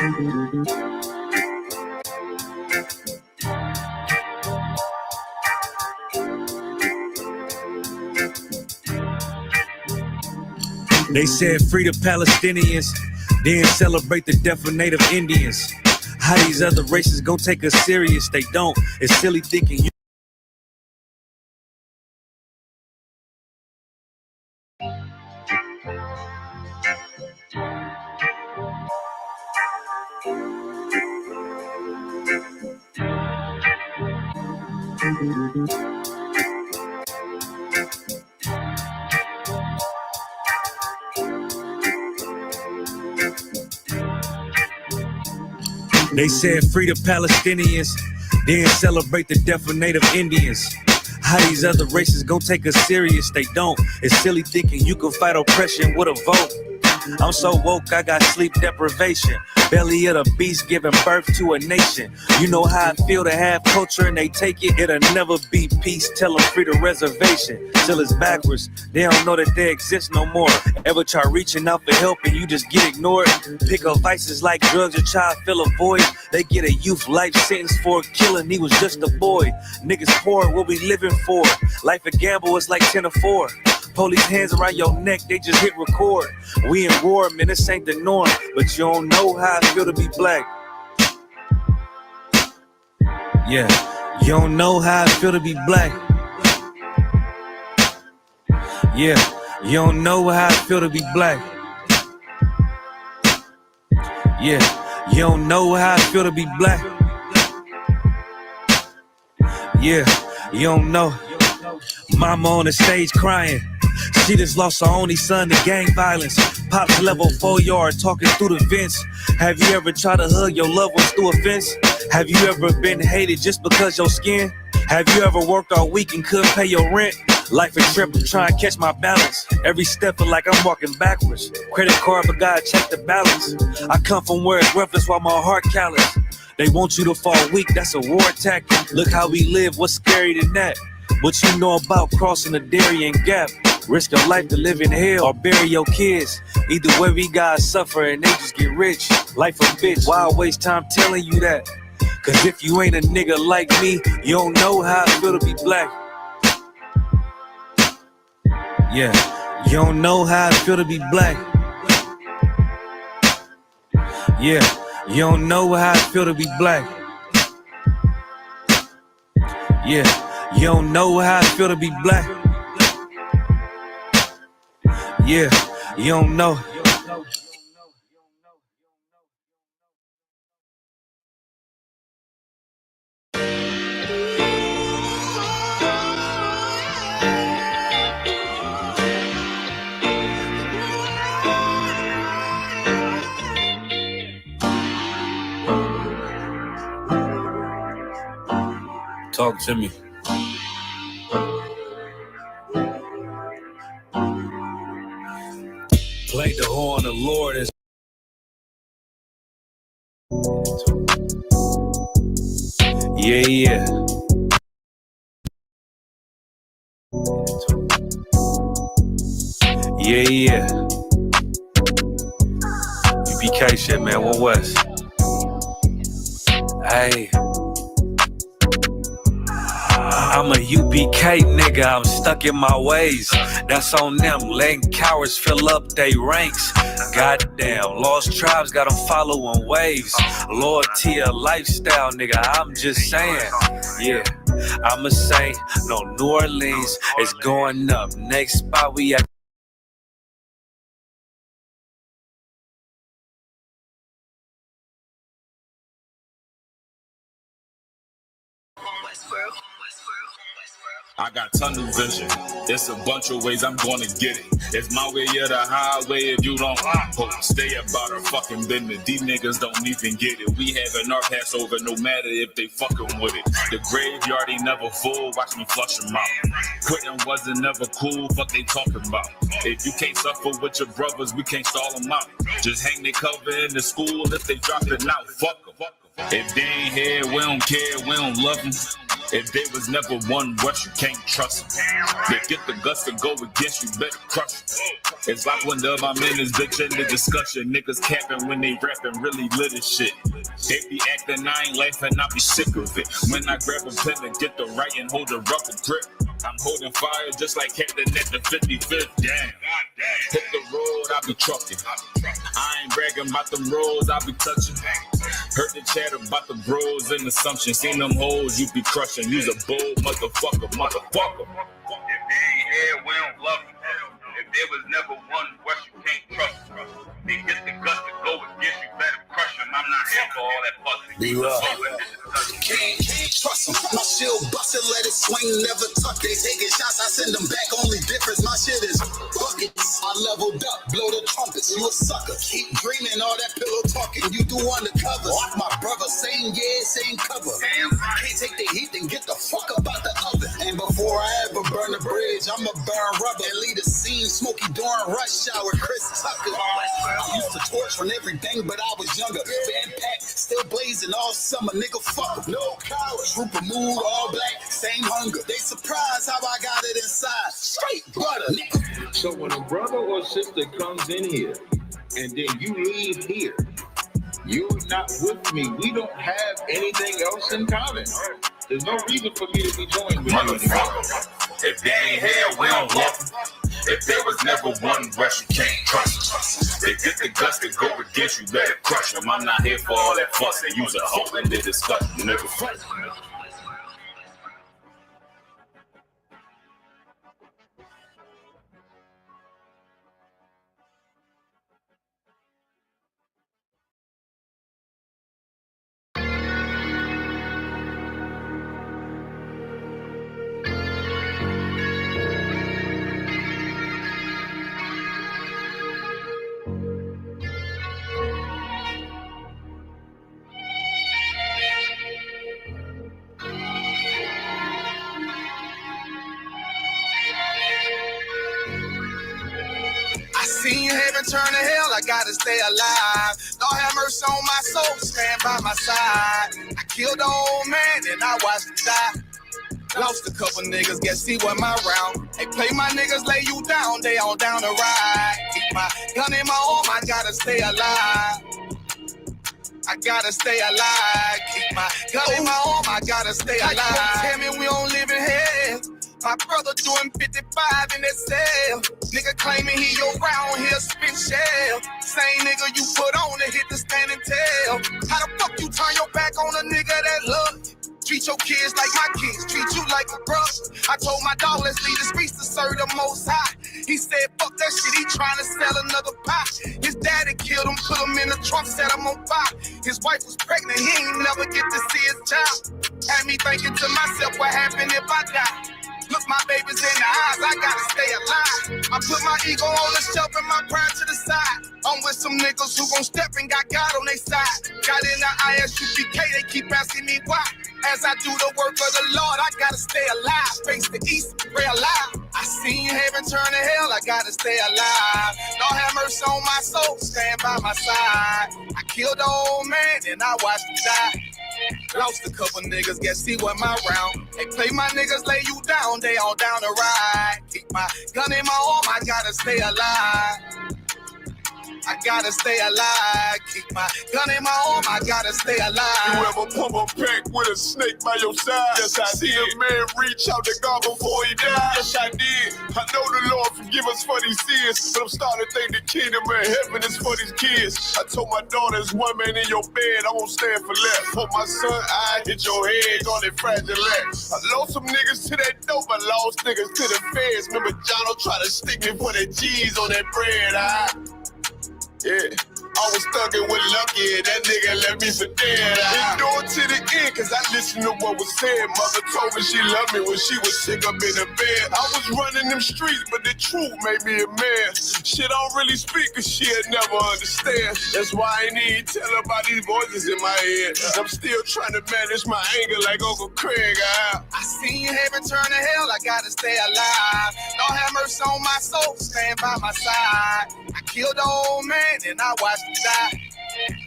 They said free the Palestinians, then celebrate the death of Native Indians. How these other races gon' take us serious? They don't. It's silly thinking you. They said free the Palestinians, then celebrate the death of Native Indians. How these other races gon' take us serious? They don't. It's silly thinking you can fight oppression with a vote. I'm so woke, I got sleep deprivation. Belly of the beast giving birth to a nation. You know how I feel to have culture and they take it. It'll never be peace. Tell them free the reservation. Till it's backwards. They don't know that they exist no more. Ever try reaching out for help and you just get ignored? Pick up vices like drugs, a child fill a void. They get a youth life sentence for killing. He was just a boy. Niggas poor, what we living for? Life a gamble, it's like 10 or 4. Police hands around your neck, they just hit record. We in war, man, this ain't the norm. But you don't know how I feel to be black. Yeah, you don't know how I feel to be black. Yeah, you don't know how I feel to be black. Yeah, you don't know how I feel to be black. Yeah, you don't know. Mama on the stage crying. She just lost her only son to gang violence. Pops level 4 yard talking through the vents. Have you ever tried to hug your loved ones through a fence? Have you ever been hated just because your skin? Have you ever worked all week and couldn't pay your rent? Life a trip, I'm trying to catch my balance. Every step feel like I'm walking backwards. Credit card, but gotta check the balance. I come from where it's worthless while my heart callous. They want you to fall weak, that's a war tactic. Look how we live, what's scarier than that? What you know about crossing the Darien Gap? Risk your life to live in hell or bury your kids. Either way we gotta suffer and they just get rich. Life a bitch, why I waste time telling you that? Cause if you ain't a nigga like me, you don't know how I feel to be black. Yeah, you don't know how I feel to be black. Yeah, you don't know how I feel to be black. Yeah, you don't know how I feel to be black. Yeah, you don't know. Talk to me. Play the horn, the Lord is. Yeah. Yeah. UBK shit, man. What was? Hey. I'm a UBK nigga, I'm stuck in my ways. That's on them, letting cowards fill up they ranks. Goddamn, lost tribes got them following waves. Loyalty a lifestyle, nigga, I'm just saying. Yeah, I'm a saint, no New Orleans is going up. Next spot we at. I got tunnel vision. It's a bunch of ways I'm gonna get it. It's my way or the highway if you don't stay about our fucking business. These niggas don't even get it. We having our Passover no matter if they fucking with it. The graveyard ain't never full, watch me flush them out. Quitting wasn't never cool, fuck they talking about. If you can't suffer with your brothers, we can't stall them out. Just hang their cover in the school if they dropping out, fuck them. If they ain't here, we don't care, we don't love them. If there was never one rush, you can't trust them. They get the guts to go against you, better crush them. It's like when my men is bitch in the discussion. Niggas capping when they rapping really lit as shit. They be acting I ain't laughing, I be sick of it. When I grab a pen and get the right and hold a rubber grip, I'm holding fire just like Captain at the 55th. Damn. Hit the road, I be trucking. I ain't bragging about them roads, I be touching. Heard the chat about the bros and assumptions. Seen them hoes, you be crushing. You's a bold motherfucker. If they ain't here, we don't love them. If there was never one rush, you can't trust them. They get the guts to go against you, better crush them. I'm not here for all that fussing. Can't trust them. My shield busted, let it swing, never tuck. They taking shots, I send them back. Only difference, my shit is buckets. I leveled up, blow the trumpets. You a sucker. Keep dreaming, all that pillow talking. You do undercover. Watch my brother, same yeah, same cover. Can't take the heat, then get the fuck up out the oven. And before I ever burn the bridge, I'ma burn rubber and lead a scene. Smoky during rush hour, Chris Tucker. I used to torch on everything, but I was younger. Band pack, still blazing all summer. Nigga, fuck em. No cowards. Trooper mood, all black, same hunger. They surprised how I got it inside. Straight butter, nigga. So when a brother or sister comes in here and then you leave here, you're not with me. We don't have anything else in common. There's no reason for me to be joined with you anymore. If they ain't here, we don't love them. If there was never one rush, you can't trust them. They get the guts to go against you, better crush them. I'm not here for all that fuss. They use a hoe in the discussion, nigga. Seen heaven turn to hell, I gotta stay alive. Lord have mercy on my soul, stand by my side. I killed the old man and I watched him die. Lost a couple niggas, guess he wasn't my round. They play my niggas, lay you down, they all down the ride. Keep my gun in my arm, I gotta stay alive. I gotta stay alive. Keep my gun in my arm, I gotta stay alive. Tell me we don't live in hell. My brother doing 55 in that cell. Nigga claiming he your round here spin shell. Same nigga you put on to hit the standing tail. How the fuck you turn your back on a nigga that love you? Treat your kids like my kids, treat you like a brother. I told my dog, let's leave the streets to serve the most high. He said, fuck that shit, he trying to sell another pie. His daddy killed him, put him in the trunk, set him on fire. His wife was pregnant, he ain't never get to see his child. Had me thinking to myself, what happened if I die? Look my babies in the eyes, I gotta stay alive. I put my ego on the shelf and my pride to the side. I'm with some niggas who gon' step and got God on their side. Got in the ISUPK, they keep asking me why. As I do the work of the Lord, I gotta stay alive. Face the east, pray alive. I seen heaven turn to hell, I gotta stay alive. Lord have mercy on my soul, stand by my side. I killed the old man and I watched him die. Lost a couple niggas, guess he wasn't my round. They play my niggas, lay you down, they all down the ride. Keep my gun in my arm, I gotta stay alive. I gotta stay alive. Keep my gun in my arm, I gotta stay alive. You ever pump a pack with a snake by your side? Yes, I did. See a man reach out to God before he died? Yes, I did. I know the Lord forgive us for these sins, but I'm starting to think the kingdom of heaven is for these kids. I told my daughter, there's one man in your bed, I won't stand for less. For my son, I hit your head on that fragile legs. I lost some niggas to that dope, I lost niggas to the feds. Remember Jono tried to stick me for that cheese on that bread, yeah, I was thugging with Lucky and that nigga left me for dead. Endured to the end cause I listened to what was said. Mother told me she loved me when she was sick up in the bed. I was running them streets but the truth made me a man. Shit I don't really speak cause she'll never understand. That's why I ain't even tell her about these voices in my head. I'm still trying to manage my anger like Uncle Craig. I seen heaven turn to hell, I gotta stay alive. Lord have mercy on my soul, stand by my side. I killed the old man and I watched him die.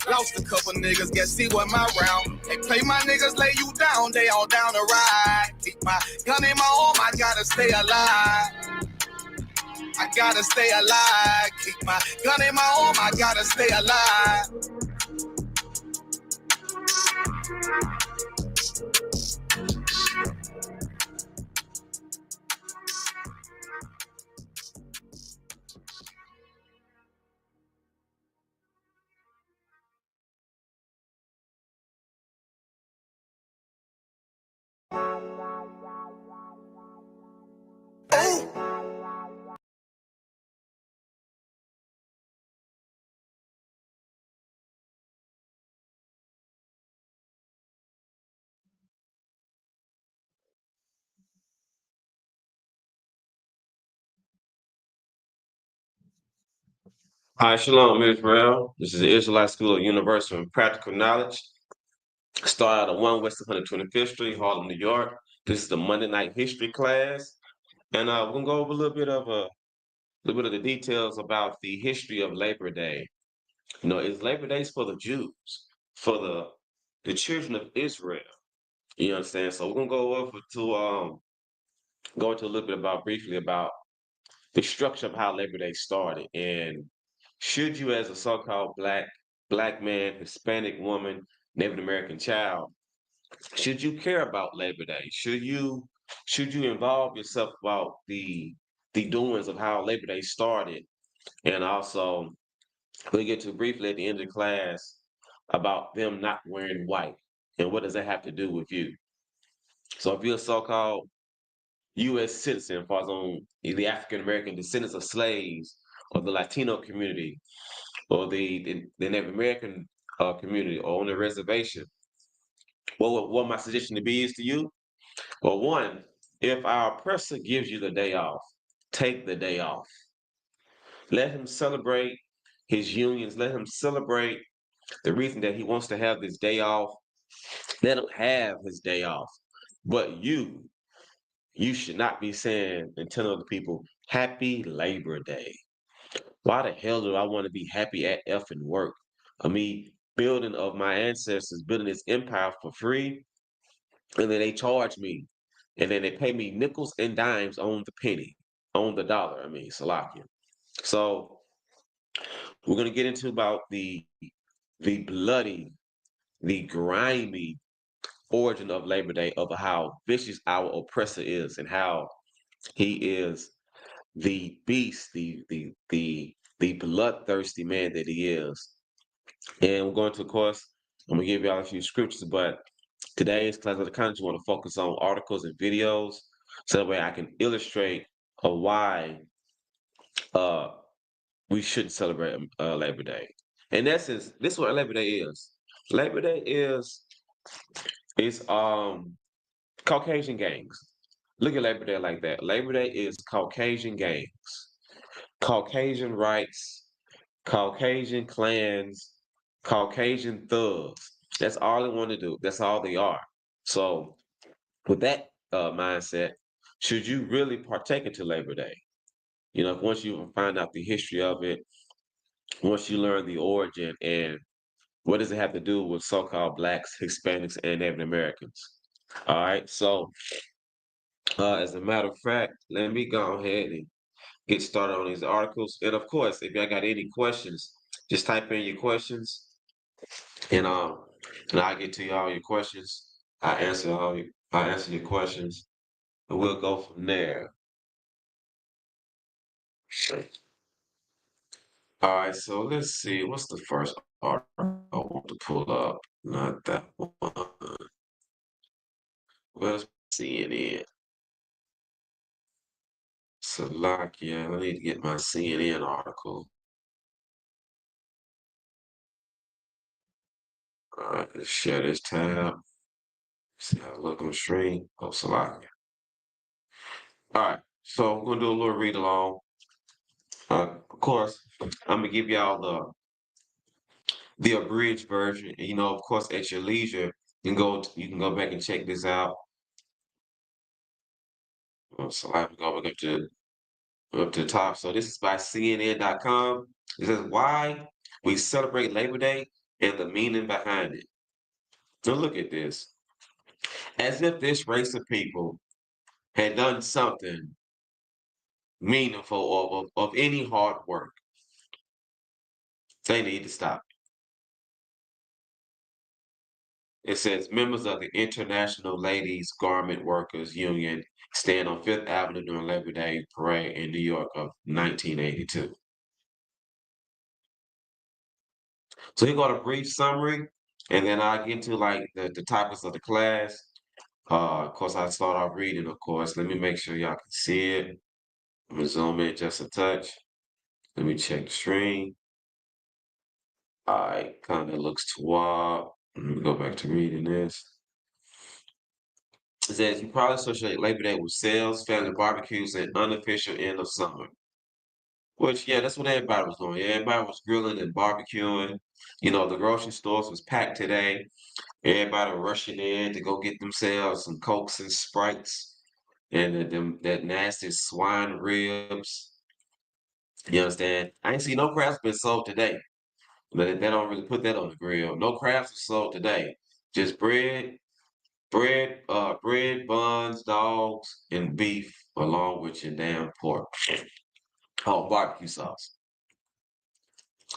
Lost a couple niggas, guess he wasn't my round. They play my niggas, lay you down, they all down to ride. Keep my gun in my arm, I gotta stay alive. I gotta stay alive. Keep my gun in my arm, I gotta stay alive. Hi, Shalom, Israel. This is the Israelite School of Universal and Practical Knowledge. Start out at 1 West 125th Street, Harlem, New York. This is the Monday night history class. And we're gonna go over a little bit of the details about the history of Labor Day. You know, it's Labor Day for the Jews, for the children of Israel. You understand? So we're gonna go over to go into a little bit about briefly about the structure of how Labor Day started. And should you, as a so-called black man, Hispanic woman, Native American child, should you care about Labor Day? Should you involve yourself about the doings of how Labor Day started? And also we'll get to briefly at the end of the class about them not wearing white and what does that have to do with you? So if you're a so-called U.S. citizen, falls on the African American descendants of slaves, or the Latino community, or the Native American community, or on the reservation, what my suggestion to be is to you? Well, one, if our oppressor gives you the day off, take the day off. Let him celebrate his unions. Let him celebrate the reason that he wants to have this day off. Let him have his day off. But you should not be saying and telling other people, Happy Labor Day. Why the hell do I want to be happy at effing work? I mean, building of my ancestors, building this empire for free, and then they charge me, and then they pay me nickels and dimes on the penny, on the dollar. I mean, Salakia. So we're gonna get into about the bloody, the grimy origin of Labor Day, of how vicious our oppressor is, and how he is the beast, the bloodthirsty man that he is. And we're going to, of course, I'm gonna give y'all a few scriptures, but today's class of the content, want to focus on articles and videos, so that way I can illustrate why we shouldn't celebrate Labor Day. In essence, this is what Labor Day is. Labor Day is Caucasian gangs. Look at Labor Day like that. Labor Day is Caucasian gangs, Caucasian rights, Caucasian clans, Caucasian thugs. That's all they want to do. That's all they are. So with that mindset, should you really partake into Labor Day? You know, once you find out the history of it, once you learn the origin, and what does it have to do with so-called Blacks, Hispanics, and Native Americans? All right, so as a matter of fact, let me go ahead and get started on these articles. And of course, if y'all got any questions, just type in your questions, and I'll get to y'all your questions. I answer your questions, and we'll go from there. All right, so let's see. What's the first article I want to pull up? Not that one. Where's CNN? Salakia. I need to get my CNN article. All right, let's share this tab. See how I look on the screen. Oh, Salakia. All right, so I'm gonna do a little read along. Of course, I'm gonna give y'all the abridged version. And, you know, of course, at your leisure, you can go back and check this out. So I go back up to the top. So this is by CNN.com. It says why we celebrate Labor Day and the meaning behind it. Now look at this. As if this race of people had done something meaningful or of any hard work. They need to stop. It says members of the International Ladies Garment Workers Union stand on Fifth Avenue during Labor Day parade in New York of 1982. So here got a brief summary, and then I'll get into like the topics of the class. Of course, I start off reading, of course. Let me make sure y'all can see it. I'm gonna zoom in just a touch. Let me check the screen. All right, kind of looks too wild. Let me go back to reading this. It says you probably associate Labor Day with sales, family barbecues, and unofficial end of summer. Which, yeah, that's what everybody was doing. Everybody was grilling and barbecuing. You know, the grocery stores was packed today. Everybody rushing in to go get themselves some Cokes and Sprites and that nasty swine ribs. You understand? I ain't see no crabs been sold today. But they don't really put that on the grill. No crabs are sold today. Just bread, buns, dogs, and beef, along with your damn pork. Oh, barbecue sauce.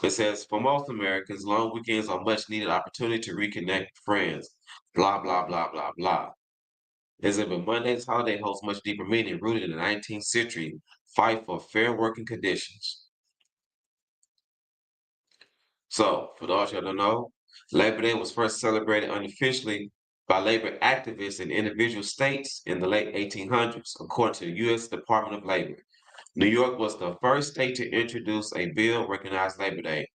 It says, for most Americans, long weekends are much needed opportunity to reconnect with friends. Blah, blah, blah, blah, blah. As if Monday's holiday holds much deeper meaning, rooted in the 19th century fight for fair working conditions. So, for those y'all don't know, Labor Day was first celebrated unofficially by labor activists in individual states in the late 1800s, according to the U.S. Department of Labor. New York was the first state to introduce a bill recognizing Labor Day,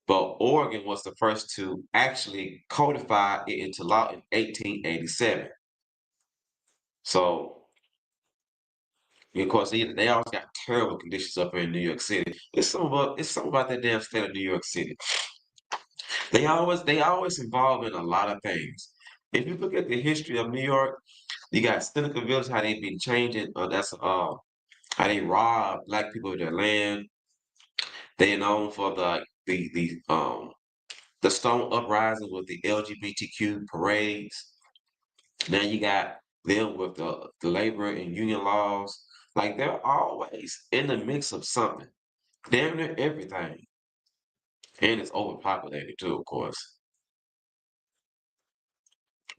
but Oregon was the first to actually codify it into law in 1887. So, of course, they always got terrible conditions up here in New York City. It's something about that damn state of New York City. They always involved in a lot of things. If you look at the history of New York, you got Seneca Village, how they been changing. That's how they rob black people of their land. They are known for the Stone Uprising with the LGBTQ parades. Now you got them with the labor and union laws. Like they're always in the mix of something. Damn near everything. And it's overpopulated too, of course.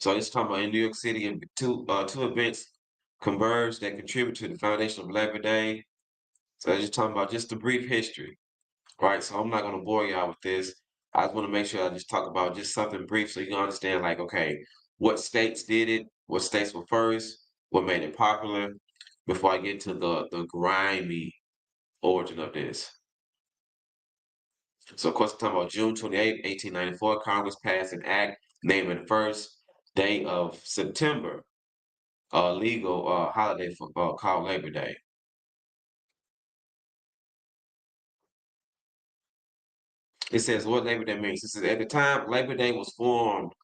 So it's talking about in New York City, and two events converged that contribute to the foundation of Labor Day. So it's just talking about just the brief history, right? So I'm not going to bore y'all with this. I just want to make sure I just talk about just something brief so you can understand, like, okay, what states did it, what states were first, what made it popular, before I get to the grimy origin of this. So, of course, I'm talking about June 28, 1894, Congress passed an act naming the first day of September legal holiday for called Labor Day. It says what Labor Day means. It says at the time Labor Day was formed,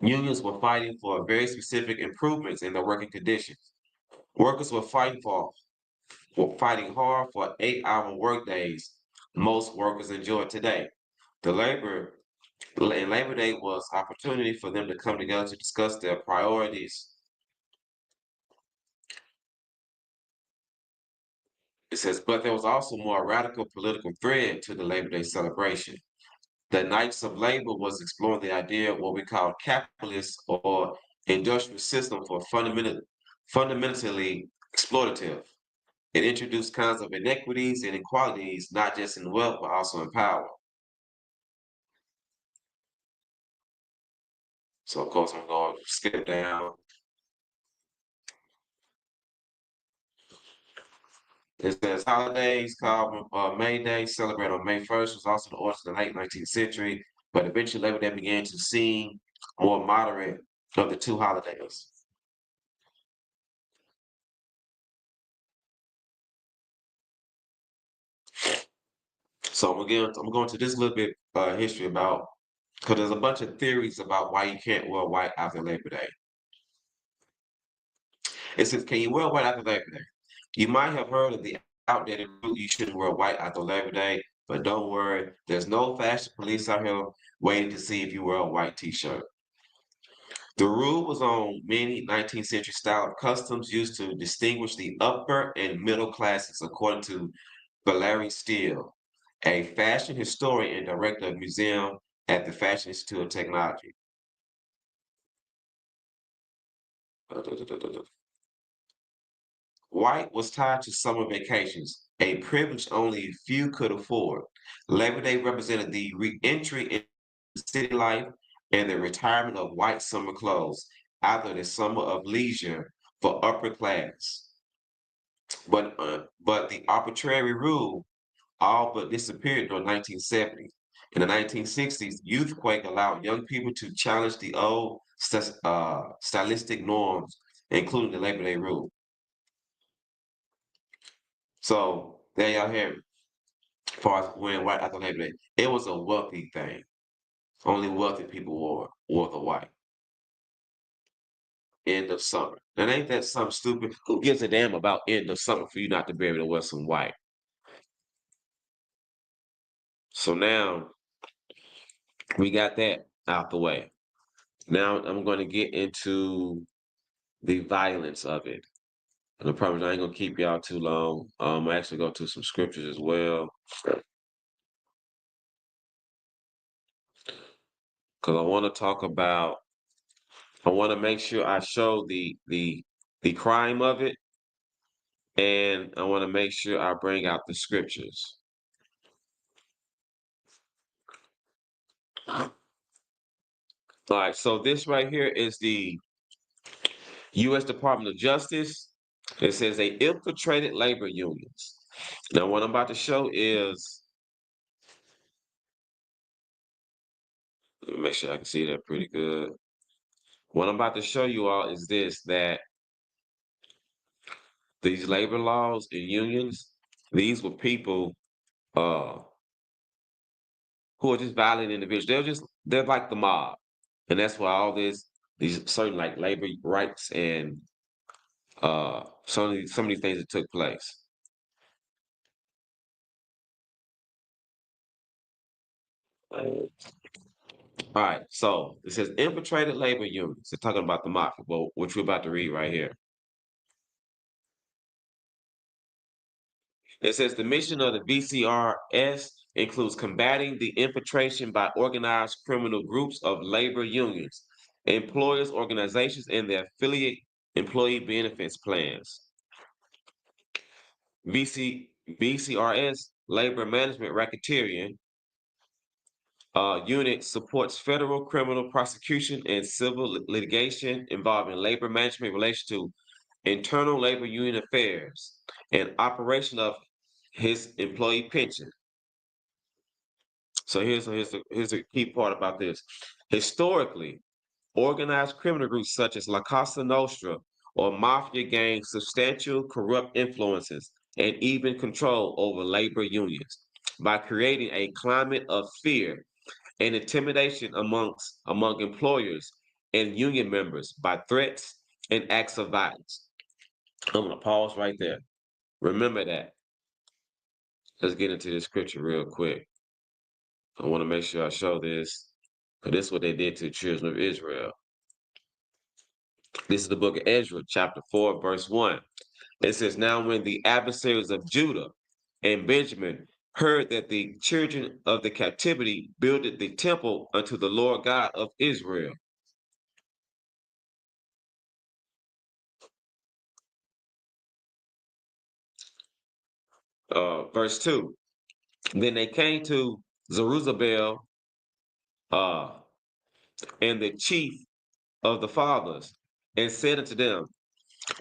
unions were fighting for very specific improvements in their working conditions. Workers were fighting hard for 8-hour work days. Most workers enjoy today. Labor Day was opportunity for them to come together to discuss their priorities. It says, but there was also more radical political thread to the Labor Day celebration. The Knights of Labor was exploring the idea of what we call capitalist or industrial system for fundamentally exploitative. It introduced kinds of inequities and inequalities, not just in wealth, but also in power. So, of course, I'm going to skip down. It says holidays called May Day, celebrated on May 1st, was also the origin of the late 19th century, but eventually Labor Day began to seem more moderate of the two holidays. So I'm going to this little bit history about, because there's a bunch of theories about why you can't wear white after Labor Day. It says, can you wear white after Labor Day? You might have heard of the outdated rule you shouldn't wear white after Labor Day, but don't worry, there's no fashion police out here waiting to see if you wear a white t-shirt. The rule was on many 19th century style customs used to distinguish the upper and middle classes, according to Valerie Steele, a fashion historian and director of museum at the Fashion Institute of Technology. White was tied to summer vacations, a privilege only few could afford. Labor Day represented the re-entry into city life and the retirement of white summer clothes, after the summer of leisure for upper class. But the arbitrary rule all but disappeared during the 1970s. In the 1960s, Youthquake allowed young people to challenge the old stylistic norms, including the Labor Day rule. So there y'all have it. As far as wearing white after Labor Day, it was a wealthy thing. Only wealthy people wore the white. End of summer. And ain't that something stupid? Who gives a damn about end of summer for you not to be able to wear some white? So now we got that out the way. Now I'm going to get into the violence of it. And I promise I ain't gonna keep y'all too long. I actually go to some scriptures as well. Because I want to talk about, I want to make sure I show the crime of it, and I want to make sure I bring out the scriptures. All right, so this right here is the U.S. Department of Justice. It says they infiltrated labor unions. Now, what I'm about to show is, let me make sure I can see that pretty good. What I'm about to show you all is this, that these labor laws and unions, these were people who are just violent individuals. They're like the mob. And that's why all these certain like labor rights and some of these things that took place. All right, so it says infiltrated labor unions. They're talking about the mafia, which we're about to read right here. It says the mission of the VCRS includes combating the infiltration by organized criminal groups of labor unions, employers' organizations, and their affiliate employee benefits plans. VCRS, Labor Management Racketeering Unit, supports federal criminal prosecution and civil litigation involving labor management in relation to internal labor union affairs and operation of his employee pension. So here's the key part about this. Historically, organized criminal groups such as La Cosa Nostra or mafia gangs substantial corrupt influences and even control over labor unions by creating a climate of fear and intimidation among employers and union members by threats and acts of violence. I'm going to pause right there. Remember that. Let's get into this scripture real quick. I want to make sure I show this, because this is what they did to the children of Israel. This is the book of Ezra, chapter 4, verse 1. It says, now when the adversaries of Judah and Benjamin heard that the children of the captivity builded the temple unto the Lord God of Israel. Verse 2. Then they came to Zerubbabel and the chief of the fathers and said unto them,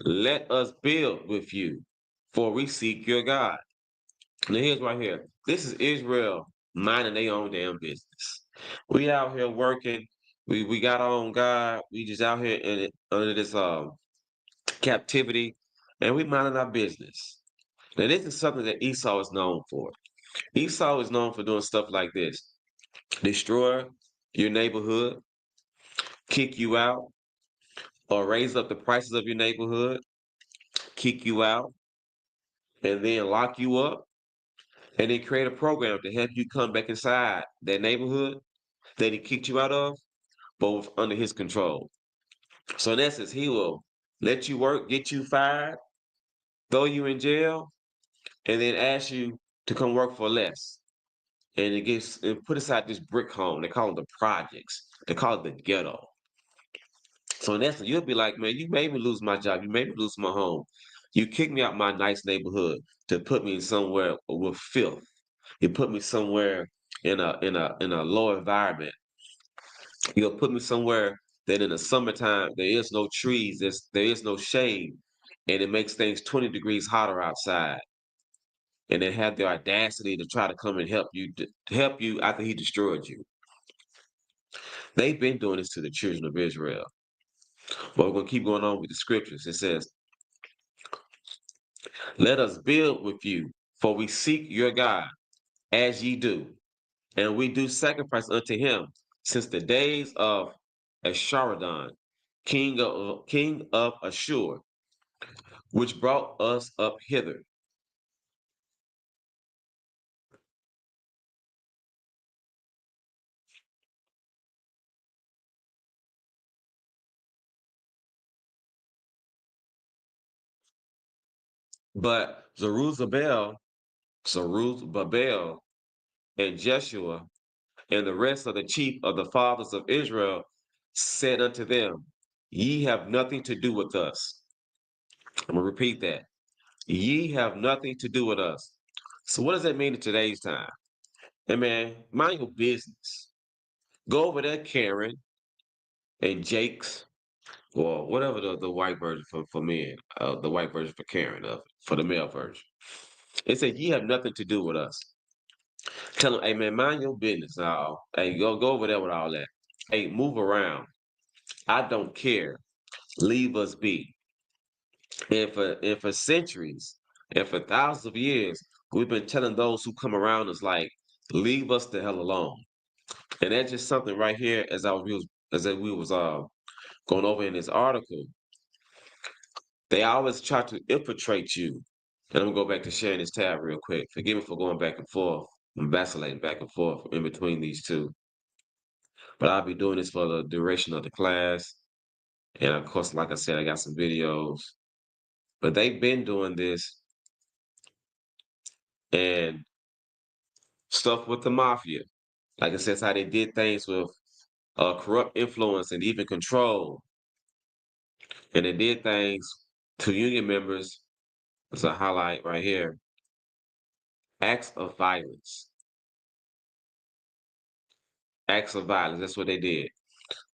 let us build with you, for we seek your God. Now here's right here. This is Israel minding their own damn business. We out here working. We got our own God. We just out here under this captivity, and we minding our business. Now this is something that Esau is known for. Esau is known for doing stuff like this: destroy your neighborhood, kick you out, or raise up the prices of your neighborhood, kick you out, and then lock you up, and then create a program to help you come back inside that neighborhood that he kicked you out of, both under his control. So in essence, he will let you work, get you fired, throw you in jail, and then ask you to come work for less. And it gets and put aside this brick home. They call it the projects. They call it the ghetto. So in essence, you'll be like, man, you made me lose my job. You made me lose my home. You kicked me out my nice neighborhood to put me somewhere with filth. You put me somewhere in a low environment. You'll put me somewhere that in the summertime there is no trees, there is no shade, and it makes things 20 degrees hotter outside. And then have the audacity to try to come and help you after he destroyed you. They've been doing this to the children of Israel. But we're going to keep going on with the scriptures. It says, let us build with you, for we seek your God, as ye do. And we do sacrifice unto him since the days of Esarhaddon, king of Ashur, which brought us up hither. But Zerubbabel, and Jeshua, and the rest of the chief of the fathers of Israel said unto them, ye have nothing to do with us. I'm going to repeat that. Ye have nothing to do with us. So what does that mean in today's time? Hey man, mind your business. Go over there, Karen and Jake's, or whatever the white version for men, the white version for Karen, for the male version. It said, ye have nothing to do with us. Tell them, hey man, mind your business now. Hey, go over there with all that. Hey, move around. I don't care. Leave us be. And for centuries and for thousands of years, we've been telling those who come around us like, leave us the hell alone. And that's just something right here as we was going over in this article. They always try to infiltrate you. And I'm gonna go back to sharing this tab real quick. Forgive me for going back and forth. I'm vacillating back and forth in between these two. But I'll be doing this for the duration of the class. And of course, like I said, I got some videos. But they've been doing this and stuff with the mafia. Like I said, it's how they did things with corrupt influence and even control. And they did things to union members. There's a highlight right here. Acts of violence. Acts of violence. That's what they did.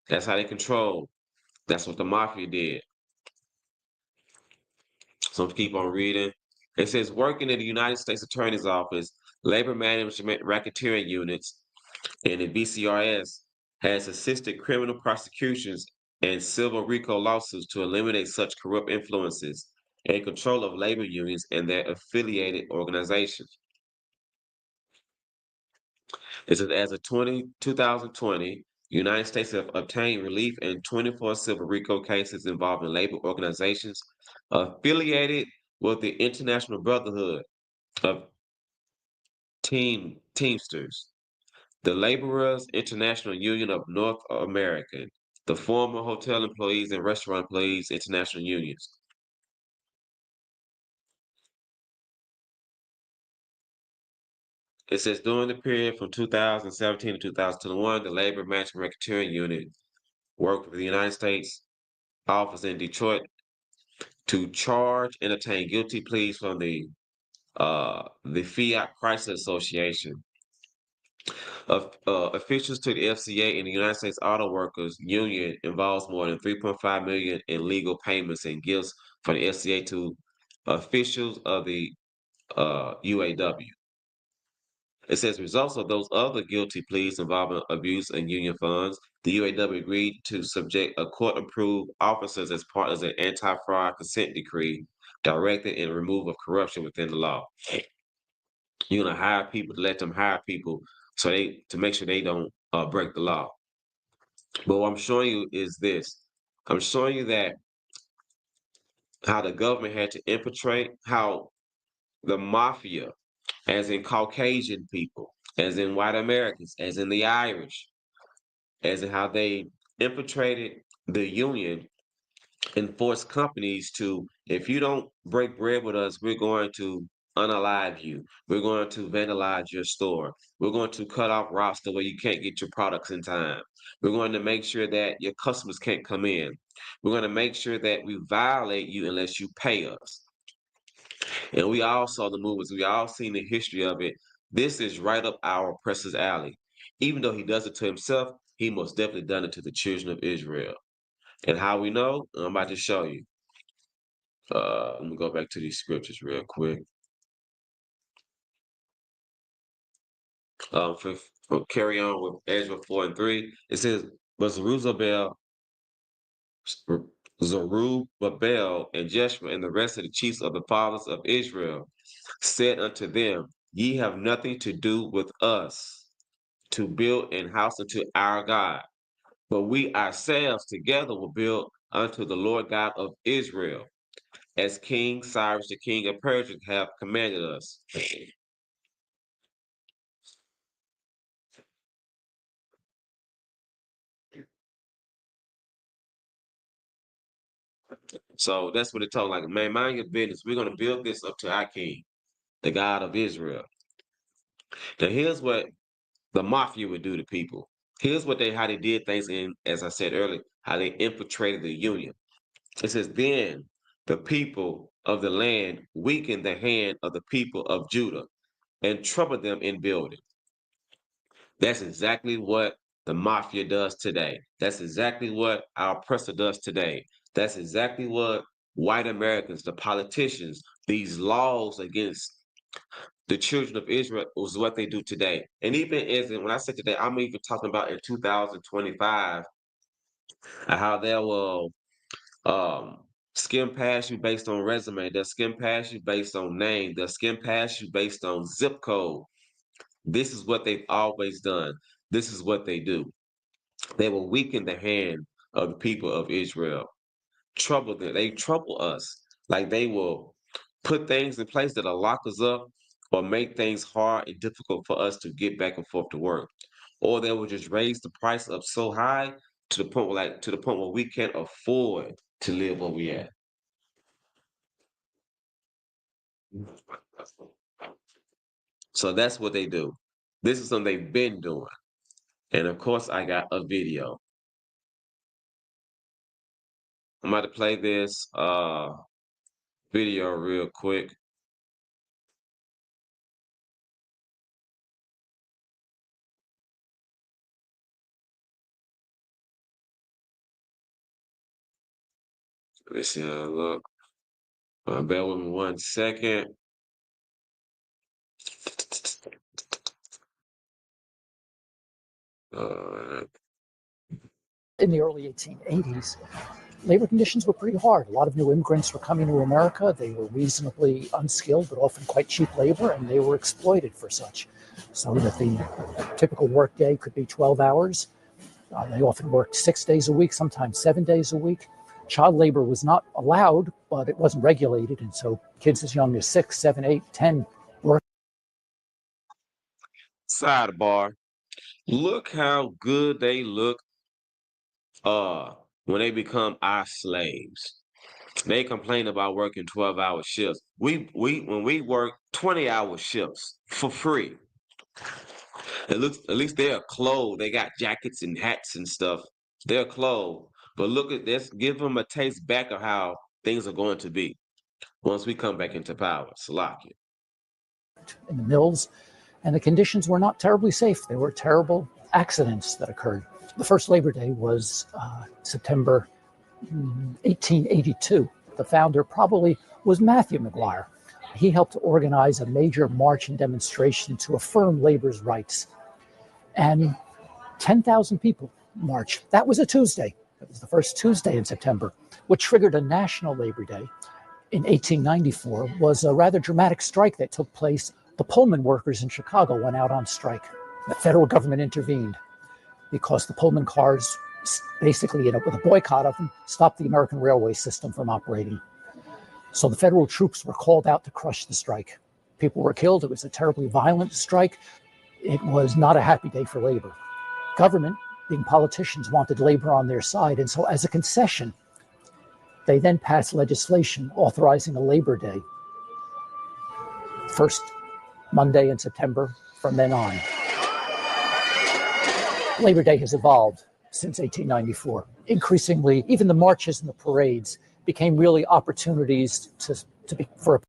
That's how they controlled. That's what the mafia did. So keep on reading. It says, working in the United States Attorney's Office, labor management racketeering units, and the BCRS has assisted criminal prosecutions and civil RICO lawsuits to eliminate such corrupt influences and control of labor unions and their affiliated organizations. It says, as of 2020, United States have obtained relief in 24 civil RICO cases involving labor organizations affiliated with the International Brotherhood of Teamsters, the Laborers International Union of North America, the former Hotel Employees and Restaurant Employees International Unions. It says during the period from 2017 to 2021, the Labor Management Racketeering Unit worked with the United States office in Detroit to charge and obtain guilty pleas from the Fiat Chrysler Association. Officials to the FCA and the United States Auto Workers Union involves more than $3.5 million in legal payments and gifts from the FCA to officials of the UAW. It says results of those other guilty pleas involving abuse and union funds. The UAW agreed to subject a court-approved officers as part of an anti-fraud consent decree directed in removal of corruption within the law. You're gonna hire people to let them hire people to make sure they don't break the law. But what I'm showing you is this. I'm showing you that how the government had to infiltrate, how the mafia as in Caucasian people, as in white Americans, as in the Irish, as in how they infiltrated the Union and forced companies to, if you don't break bread with us, we're going to unalive you. We're going to vandalize your store. We're going to cut off routes the way you can't get your products in time. We're going to make sure that your customers can't come in. We're going to make sure that we violate you unless you pay us. And we all saw the movies. We all seen the history of it. This is right up our oppressor's alley. Even though he does it to himself, he most definitely done it to the children of Israel. And how we know? I'm about to show you. Let me go back to these scriptures real quick. For carry on with Ezra 4 and 3, it says, but Zerubbabel and Jeshua and the rest of the chiefs of the fathers of Israel said unto them, ye have nothing to do with us to build an house unto our God, but we ourselves together will build unto the Lord God of Israel, as King Cyrus the king of Persia have commanded us. So that's what it told. Like, man, mind your business. We're going to build this up to our king, the God of Israel. Now, here's what the mafia would do to people. Here's what how they did things in, as I said earlier, how they infiltrated the Union. It says, then the people of the land weakened the hand of the people of Judah and troubled them in building. That's exactly what the mafia does today. That's exactly what our oppressor does today. That's exactly what white Americans, the politicians, these laws against the children of Israel was what they do today. And even as when I say today, I'm even talking about in 2025, how they will skim past you based on resume. They'll skim past you based on name. They'll skim past you based on zip code. This is what they've always done. This is what they do. They will weaken the hand of the people of Israel. Trouble them. They trouble us. Like they will put things in place that'll lock us up or make things hard and difficult for us to get back and forth to work. Or they will just raise the price up so high to the point where we can't afford to live where we at. So that's what they do. This is something they've been doing. And of course, I got a video. I'm about to play this video real quick. Let's see how it look. Bear with me 1 second. In the early 1880s, labor conditions were pretty hard. A lot of new immigrants were coming to America. They were reasonably unskilled, but often quite cheap labor, and they were exploited for such. So that the typical workday could be 12 hours. They often worked 6 days a week, sometimes 7 days a week. Child labor was not allowed, but it wasn't regulated, and so kids as young as 6, 7, 8, 10 worked. Sidebar. Look how good they look when they become our slaves. They complain about working 12-hour shifts. When we work 20-hour shifts for free. At least they're clothed. They got jackets and hats and stuff. They're clothed. But look at this, give them a taste back of how things are going to be once we come back into power. Salakia. In the mills, and the conditions were not terribly safe. There were terrible accidents that occurred. The first Labor Day was September 1882. The founder probably was Matthew McGuire. He helped to organize a major march and demonstration to affirm labor's rights. And 10,000 people marched. That was a Tuesday. It was the first Tuesday in September. What triggered a national Labor Day in 1894 was a rather dramatic strike that took place. The Pullman workers in Chicago went out on strike. The federal government intervened because the Pullman cars, basically, with a boycott of them, stopped the American railway system from operating. So the federal troops were called out to crush the strike. people were killed. It was a terribly violent strike. It was not a happy day for labor. Government, being politicians, wanted labor on their side. And so as a concession, they then passed legislation authorizing a Labor Day, first Monday in September from then on. Labor Day has evolved since 1894. Increasingly, even the marches and the parades became really opportunities for a.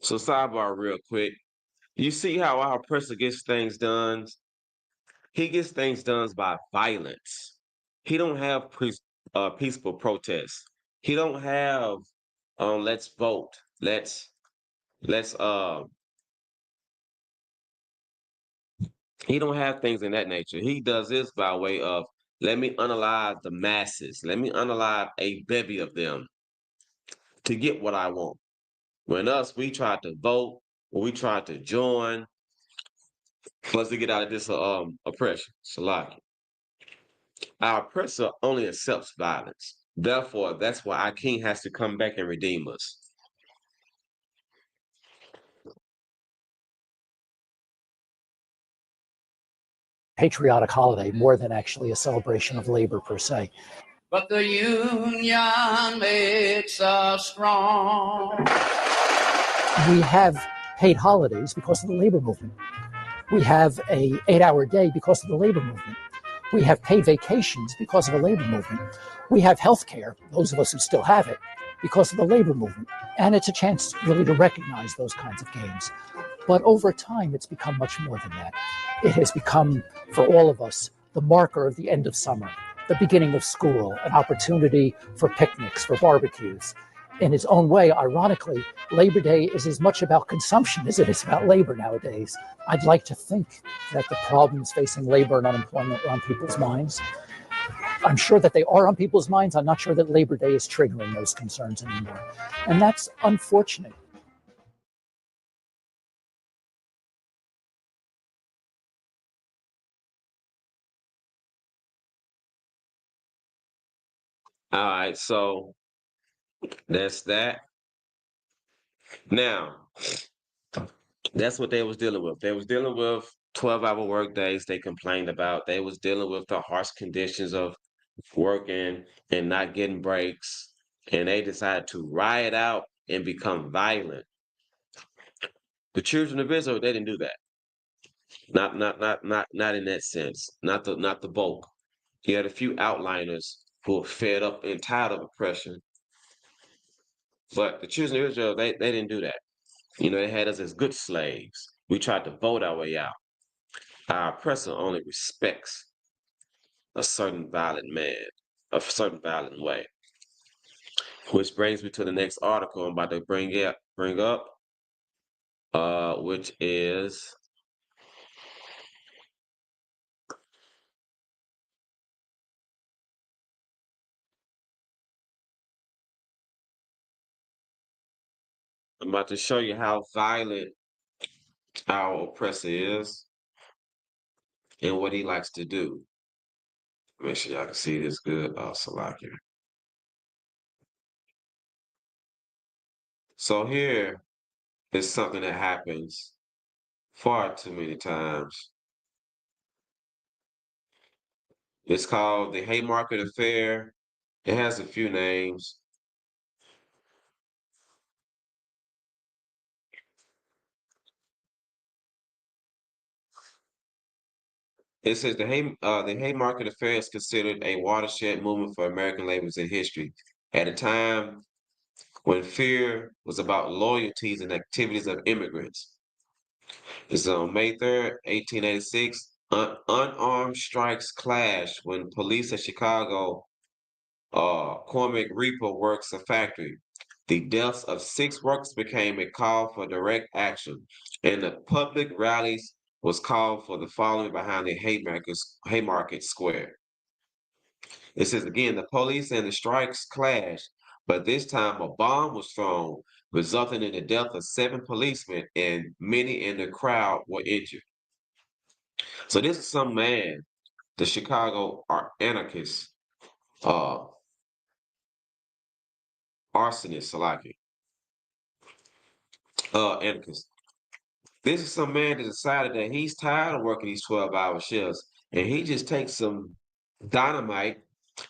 So sidebar real quick. You see how our oppressor gets things done? He gets things done by violence. He don't have peaceful protests. He don't have let's vote. Let's he don't have things in that nature. He does this by way of let me unalive the masses. Let me unalive a bevy of them to get what I want. When us, we tried to vote, or we tried to join, for us to get out of this oppression. Salaki. Our oppressor only accepts violence. Therefore, that's why our king has to come back and redeem us. Patriotic holiday more than actually a celebration of labor per se. But the union makes us strong. We have paid holidays because of the labor movement. We have a 8-hour day because of the labor movement. We have paid vacations because of the labor movement. We have health care, those of us who still have it, because of the labor movement. And it's a chance really to recognize those kinds of gains. But over time, it's become much more than that. It has become, for all of us, the marker of the end of summer, the beginning of school, an opportunity for picnics, for barbecues. In its own way, ironically, Labor Day is as much about consumption as it is about labor nowadays. I'd like to think that the problems facing labor and unemployment are on people's minds. I'm sure that they are on people's minds. I'm not sure that Labor Day is triggering those concerns anymore. And that's unfortunate. All right, so that's that. Now, that's what they was dealing with. They was dealing with 12-hour work days they complained about. They was dealing with the harsh conditions of working and not getting breaks. And they decided to riot out and become violent. The children of Israel, they didn't do that. Not in that sense. Not the bulk. You had a few outliners who were fed up and tired of oppression. But the children of Israel, they didn't do that. You know, they had us as good slaves. We tried to vote our way out. Our oppressor only respects a certain violent man, a certain violent way. Which brings me to the next article I'm about to bring up, which is I'm about to show you how violent our oppressor is and what he likes to do. Make sure y'all can see this good, Salakia. So here is something that happens far too many times. It's called the Haymarket Affair. It has a few names. It says the Haymarket Affair is considered a watershed movement for American labor in history. At a time when fear was about loyalties and activities of immigrants. It's on May 3rd, 1886. Unarmed strikes clashed when police at Chicago Cormac Reaper works a factory. The deaths of 6 workers became a call for direct action, and the public rallies was called for the following behind the Haymarket Square. It says again, the police and the strikes clashed, but this time a bomb was thrown, resulting in the death of 7 policemen, and many in the crowd were injured. So this is some man, the Chicago anarchist, arsonist, Salaki. anarchists. This is some man that decided that he's tired of working these 12-hour shifts, and he just takes some dynamite,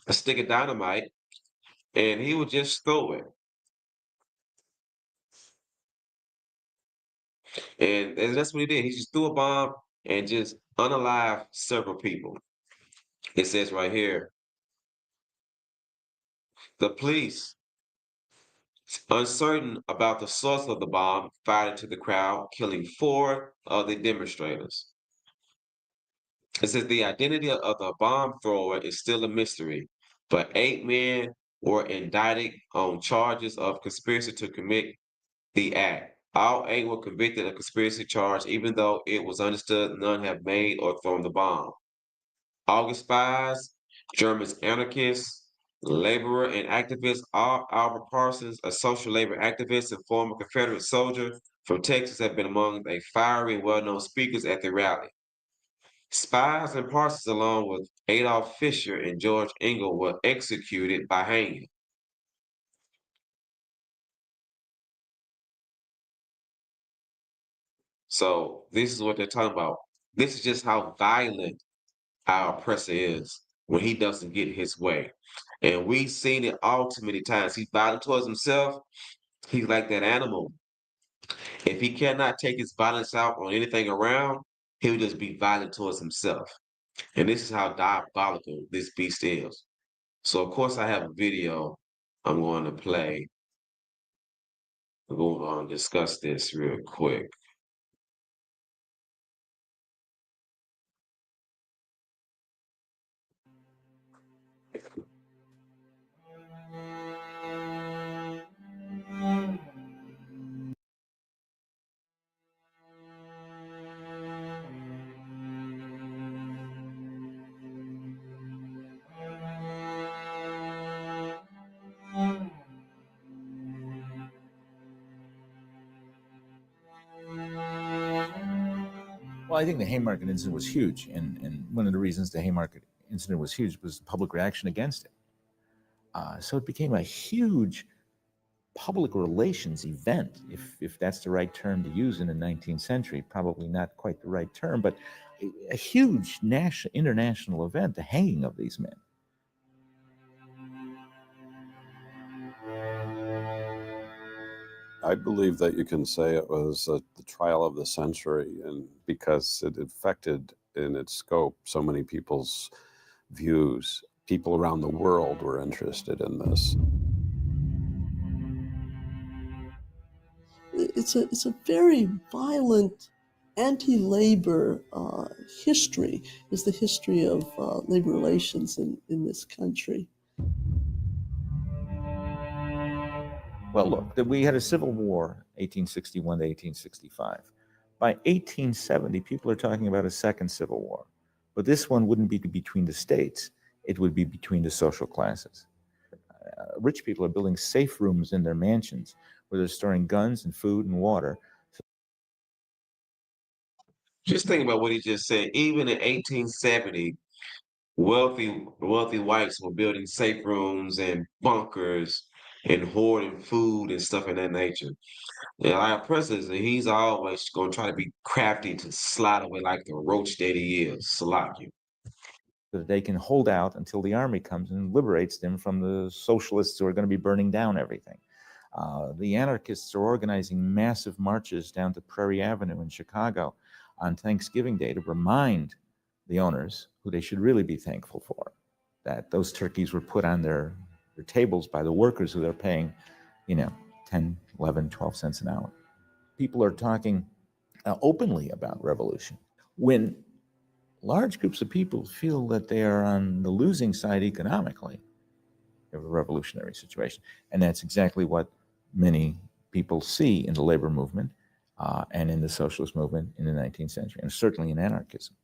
a stick of dynamite, and he would just throw it. And that's what he did. He just threw a bomb and just unalived several people. It says right here, the police, uncertain about the source of the bomb, fired into the crowd, killing 4 of the demonstrators. It says the identity of the bomb thrower is still a mystery, but 8 men were indicted on charges of conspiracy to commit the act. All 8 were convicted of conspiracy charge, even though it was understood none have made or thrown the bomb. August spies, German anarchists, laborer and activist Albert Parsons, a social labor activist and former Confederate soldier from Texas, have been among the fiery and well-known speakers at the rally. Spies and Parsons, along with Adolf Fischer and George Engel, were executed by hanging. So this is what they're talking about. This is just how violent our oppressor is when he doesn't get his way. And we've seen it all too many times. He's violent towards himself. He's like that animal. If he cannot take his violence out on anything around, he'll just be violent towards himself. And this is how diabolical this beast is. So of course I have a video I'm going to play. We're going to discuss this real quick. Well, I think the Haymarket incident was huge, and one of the reasons the Haymarket incident was huge was the public reaction against it. So it became a huge public relations event, if that's the right term to use in the 19th century. Probably not quite the right term, but a huge international event, the hanging of these men. I believe that you can say it was the trial of the century, and because it affected in its scope so many people's views. People around the world were interested in this. It's a very violent anti-labor history, is the history of labor relations in this country. Well, look, we had a civil war, 1861 to 1865. By 1870, people are talking about a second civil war. But this one wouldn't be between the states. It would be between the social classes. Rich people are building safe rooms in their mansions where they're storing guns and food and water. Just think about what he just said. Even in 1870, wealthy whites were building safe rooms and bunkers and hoarding food and stuff of that nature. Yeah, our president, he's always going to try to be crafty to slide away like the roach that he is. Salaki. So that they can hold out until the army comes and liberates them from the socialists who are going to be burning down everything. The anarchists are organizing massive marches down to Prairie Avenue in Chicago on Thanksgiving Day to remind the owners, who they should really be thankful for, that those turkeys were put on their tables by the workers who they're paying, 10, 11, 12 cents an hour. People are talking openly about revolution. When large groups of people feel that they are on the losing side economically of a revolutionary situation, and that's exactly what many people see in the labor movement and in the socialist movement in the 19th century, and certainly in anarchism.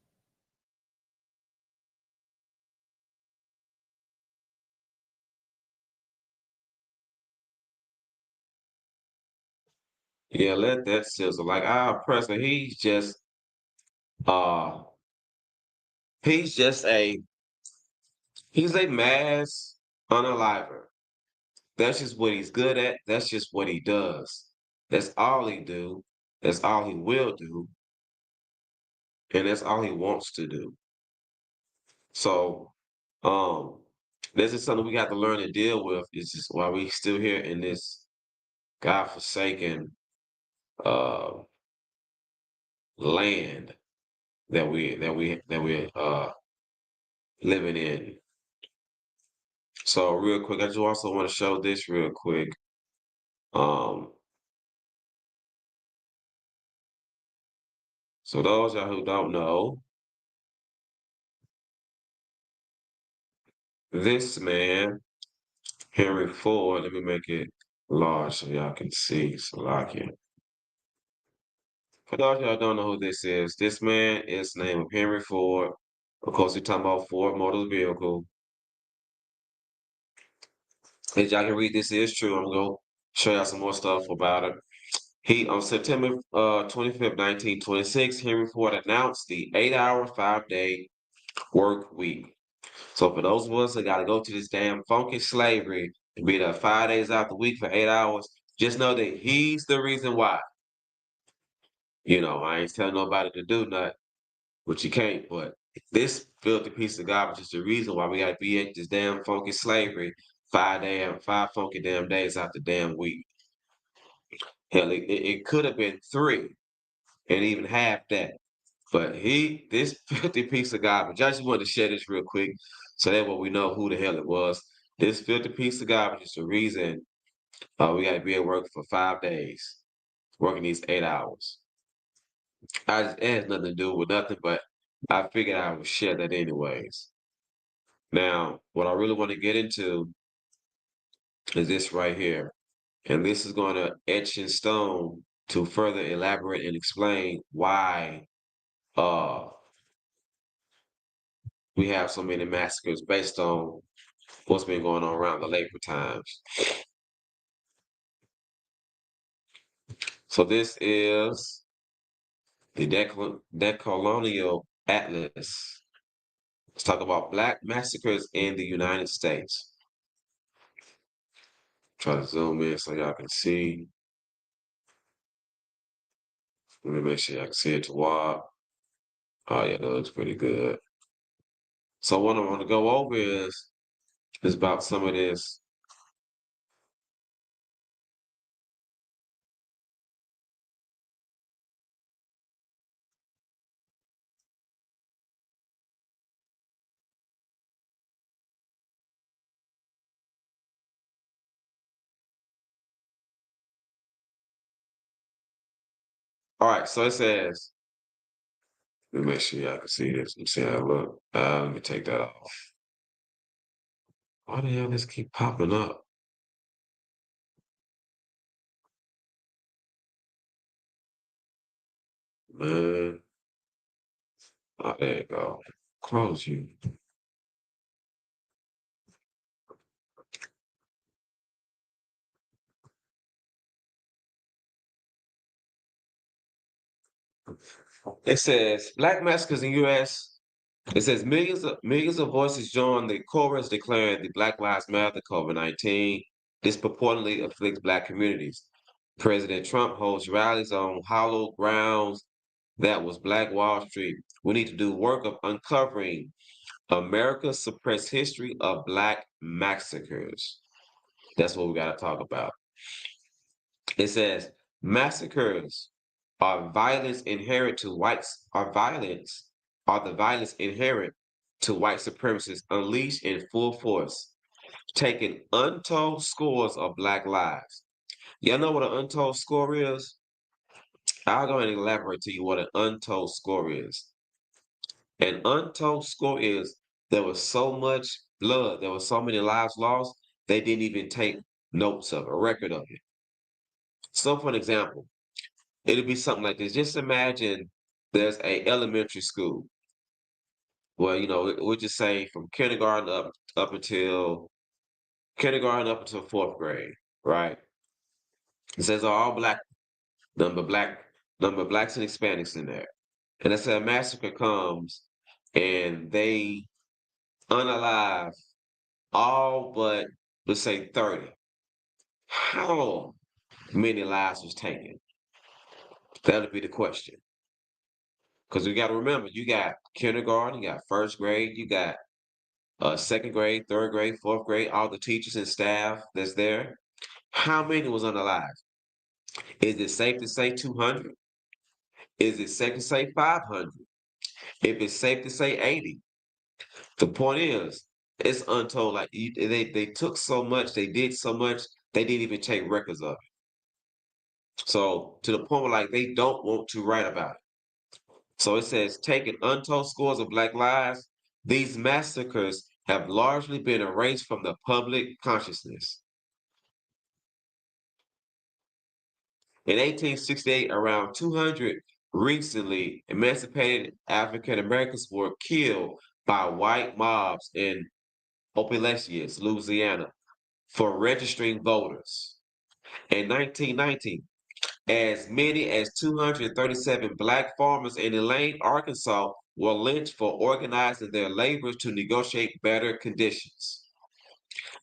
Yeah, let that sizzle. Like our president, he's just a mass unaliver. That's just what he's good at. That's just what he does. That's all he do. That's all he will do. And that's all he wants to do. So, this is something we got to learn to deal with. This is why we still here in this godforsaken uh land that we're living in. So real quick, I just also want to show this real quick. So those y'all who don't know, this man, Henry Ford, let me make it large so y'all can see. Salakia. For those y'all who don't know who this man is named Henry Ford. Of course, we're talking about Ford Motor Vehicle. As y'all can read, this is true. I'm going to show y'all some more stuff about it. He, on September 25th, 1926, Henry Ford announced the 8-hour, 5-day work week. So for those of us that got to go to this damn funky slavery and be there 5 days out the week for 8 hours, just know that he's the reason why. You know, I ain't telling nobody to do nothing, but you can't. But this filthy piece of garbage is the reason why we got to be at this damn funky slavery 5 funky damn days out the damn week. Hell, it could have been 3 and even half that. But this filthy piece of garbage, I just wanted to share this real quick so that way we know who the hell it was. This filthy piece of garbage is the reason we got to be at work for 5 days, working these 8 hours. It has nothing to do with nothing, but I figured I would share that anyways. Now, what I really want to get into is this right here. And this is going to etch in stone to further elaborate and explain why we have so many massacres based on what's been going on around the labor times. So this is the Decolonial Atlas. Let's talk about Black massacres in the United States. Try to zoom in so y'all can see. Let me make sure y'all can see it to walk. Oh yeah, that looks pretty good. So what I want to go over is about some of this. All right, so it says, let me make sure y'all can see this. Let me see how it look. Let me take that off. Why the hell this keep popping up? Man. Oh, there you go. Close you. It says Black massacres in U.S. It says millions of voices join the chorus declaring the Black Lives Matter COVID-19 disproportionately afflicts Black communities. President Trump holds rallies on hollow grounds that was Black Wall Street. We need to do work of uncovering America's suppressed history of Black massacres. That's what we got to talk about. It says massacres are violence inherent to whites are the violence inherent to white supremacists unleashed in full force, taking untold scores of Black lives. Y'all know what an untold score is? I'll go ahead and elaborate to you what an untold score is. An untold score is there was so much blood, there was so many lives lost, they didn't even take notes of a record of it. So for an example, it'll be something like this. Just imagine there's a elementary school. Well, you know, we'll just say from kindergarten up until 4th grade, right? It says all black, number blacks and Hispanics in there. And let's say a massacre comes and they unalive all but let's say 30. How many lives was taken? That'll be the question. Because we got to remember, you got kindergarten, you got first grade, you got second grade, third grade, fourth grade, all the teachers and staff that's there. How many was unalive? Is it safe to say 200? Is it safe to say 500? If it's safe to say 80, the point is, it's untold. Like they took so much, they did so much, they didn't even take records of it. So to the point where like they don't want to write about it. So it says, taking untold scores of Black lives, these massacres have largely been erased from the public consciousness. In 1868, around 200 recently emancipated African Americans were killed by white mobs in Opelousas, Louisiana, for registering voters. In 1919, as many as 237 Black farmers in Elaine, Arkansas were lynched for organizing their labor to negotiate better conditions.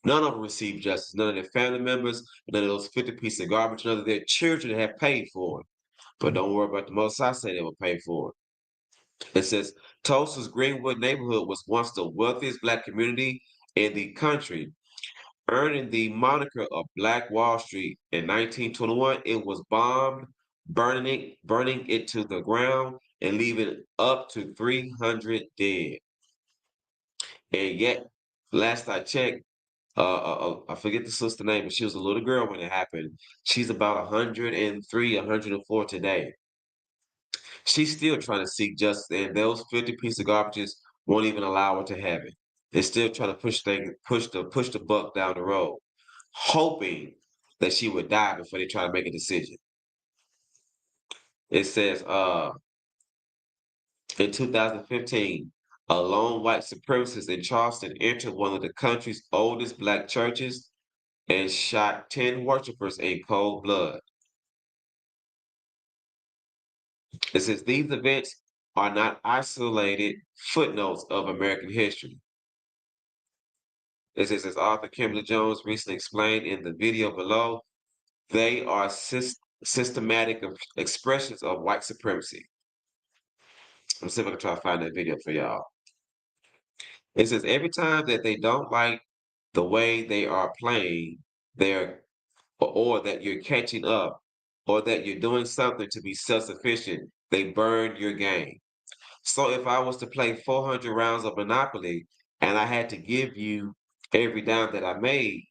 None of them received justice. None of their family members, none of those 50 pieces of garbage, none of their children have paid for it. But don't worry about the Most High say they will pay for it. It says, Tulsa's Greenwood neighborhood was once the wealthiest Black community in the country, earning the moniker of Black Wall Street. In 1921, it was bombed, burning it to the ground and leaving up to 300 dead. And yet, last I checked, I forget the sister name, but she was a little girl when it happened. She's about 103, 104 today. She's still trying to seek justice, and those 50 pieces of garbages won't even allow her to have it. They're still trying to push the buck down the road, hoping that she would die before they try to make a decision. It says, in 2015, a lone white supremacist in Charleston entered one of the country's oldest Black churches and shot 10 worshipers in cold blood. It says these events are not isolated footnotes of American history. It says, as author Kimberly Jones recently explained in the video below, they are systematic expressions of white supremacy. I'm see if I can try to find that video for y'all. It says every time that they don't like the way they are playing, or that you're catching up, or that you're doing something to be self-sufficient, they burn your game. So if I was to play 400 rounds of Monopoly and I had to give you every dime that I made,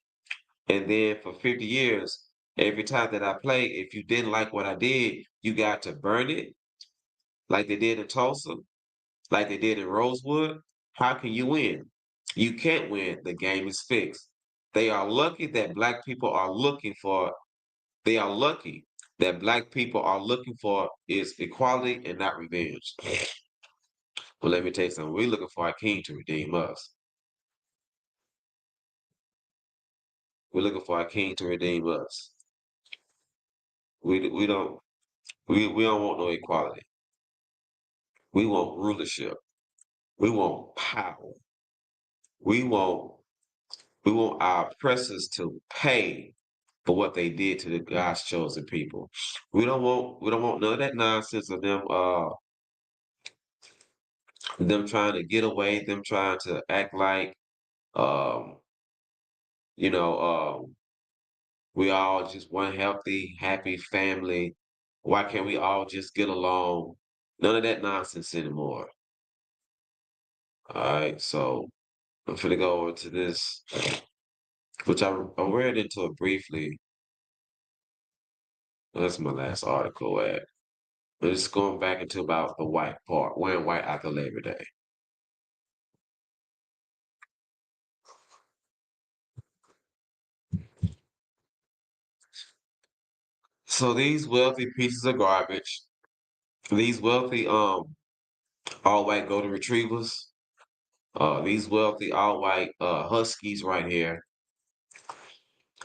and then for 50 years, every time that I play, if you didn't like what I did, you got to burn it, like they did in Tulsa, like they did in Rosewood. How can you win? You can't win. The game is fixed. They are lucky that Black people are looking for, is equality and not revenge. Well, let me tell you something. We're looking for our king to redeem us. We're looking for our king to redeem us. We don't want no equality. We want rulership. We want power. We want our oppressors to pay for what they did to the God's chosen people. We don't want none of that nonsense of them trying to get away, them trying to act like we all just one healthy, happy family. Why can't we all just get along? None of that nonsense anymore. All right, so I'm gonna go over to this, which I read into it briefly. That's my last article at. But it's going back into about the white part, wearing white after Labor Day. So these wealthy pieces of garbage, these wealthy all white golden retrievers, these wealthy all white huskies right here,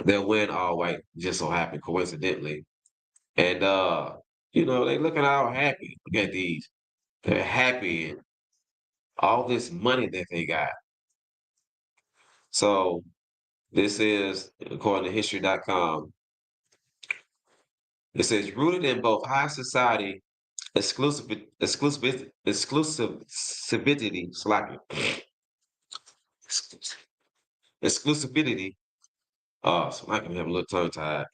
they're wearing all white, just so happened coincidentally. And they looking all happy. Look at these. They're happy and all this money that they got. So this is, according to history.com, It says rooted in both high society exclusivity, slapping, exclusivity. So I can have a little tongue tied.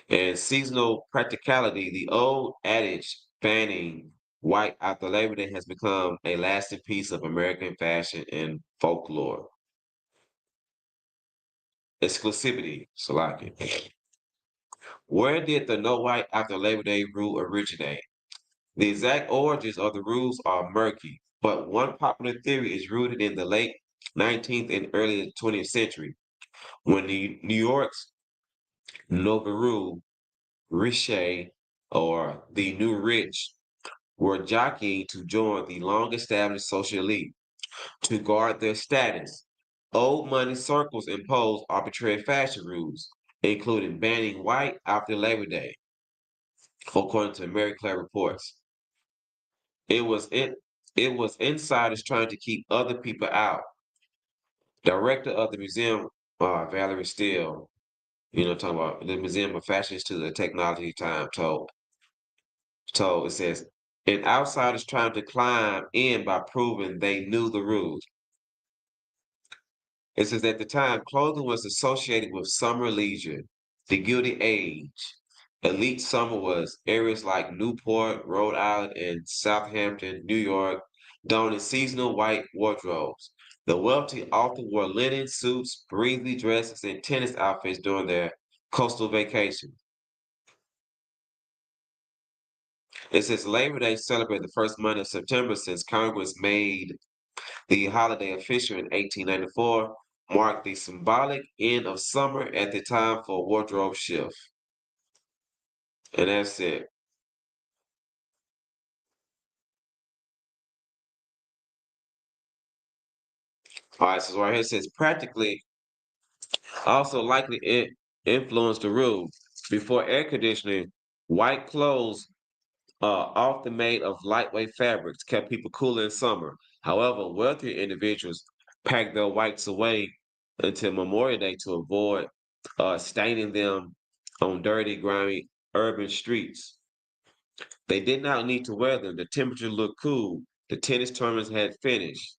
And seasonal practicality, the old adage banning white after Labor Day has become a lasting piece of American fashion and folklore. Exclusivity, Salaki. Where did the no white after Labor Day rule originate? The exact origins of the rules are murky, but one popular theory is rooted in the late 19th and early 20th century, when the New York's Nouveau Riche, or the New Rich, were jockeying to join the long-established social elite to guard their status. Old money circles imposed arbitrary fashion rules, including banning white after Labor Day, according to Mary Claire reports. It was insiders trying to keep other people out. Director of the museum, Valerie Steele, talking about the Museum of Fashion to the Technology Time told it says, and outsiders trying to climb in by proving they knew the rules. It says at the time, clothing was associated with summer leisure, the Gilded Age. Elite summer was areas like Newport, Rhode Island, and Southampton, New York, donning seasonal white wardrobes. The wealthy often wore linen suits, breezy dresses, and tennis outfits during their coastal vacation. It says Labor Day celebrated the first Monday of September since Congress made the holiday official in 1894, marked the symbolic end of summer at the time for a wardrobe shift. And that's it. All right, so right here it says practically also likely influenced the rule. Before air conditioning, white clothes often made of lightweight fabrics kept people cool in summer. However, wealthier individuals packed their whites away until Memorial Day to avoid staining them on dirty, grimy urban streets. They did not need to wear them. The temperature looked cool. The tennis tournaments had finished.